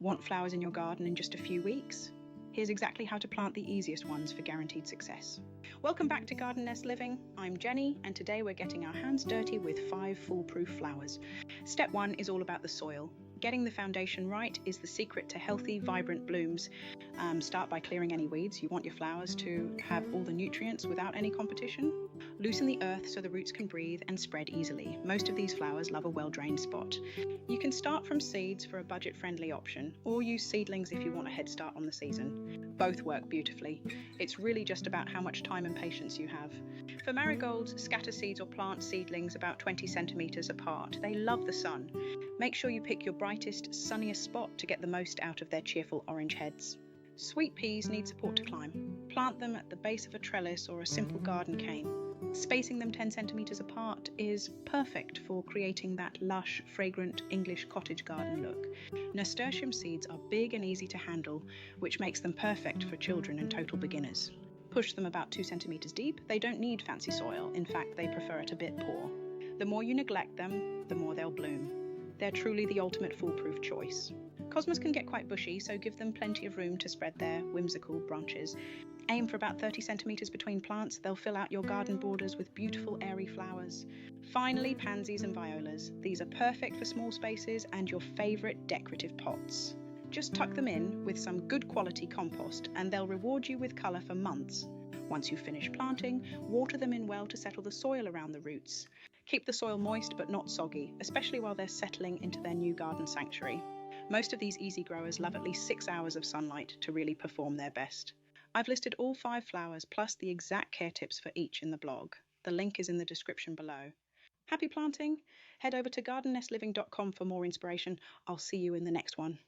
Want flowers in your garden in just a few weeks? Here's exactly how to plant the easiest ones for guaranteed success. Welcome back to Garden Nest Living. I'm Jenny, and today we're getting our hands dirty with 5 foolproof flowers. Step 1 is all about the soil. Getting the foundation right is the secret to healthy, vibrant blooms. Start by clearing any weeds. You want your flowers to have all the nutrients without any competition. Loosen the earth so the roots can breathe and spread easily. Most of these flowers love a well-drained spot. You can start from seeds for a budget-friendly option, or use seedlings if you want a head start on the season. Both work beautifully. It's really just about how much time and patience you have. For marigolds, scatter seeds or plant seedlings about 20 centimetres apart. They love the sun. Make sure you pick your brightest, sunniest spot to get the most out of their cheerful orange heads. Sweet peas need support to climb. Plant them at the base of a trellis or a simple garden cane. Spacing them 10 centimetres apart is perfect for creating that lush, fragrant English cottage garden look. Nasturtium seeds are big and easy to handle, which makes them perfect for children and total beginners. Push them about 2 centimetres deep. They don't need fancy soil. In fact, they prefer it a bit poor. The more you neglect them, the more they'll bloom. They're truly the ultimate foolproof choice. Cosmos can get quite bushy, so give them plenty of room to spread their whimsical branches. Aim for about 30 centimetres between plants. They'll fill out your garden borders with beautiful airy flowers. Finally, pansies and violas. These are perfect for small spaces and your favourite decorative pots. Just tuck them in with some good quality compost and they'll reward you with colour for months. Once you've finished planting, water them in well to settle the soil around the roots. Keep the soil moist but not soggy, especially while they're settling into their new garden sanctuary. Most of these easy growers love at least 6 hours of sunlight to really perform their best. I've listed all 5 flowers plus the exact care tips for each in the blog. The link is in the description below. Happy planting! Head over to gardennestliving.com for more inspiration. I'll see you in the next one.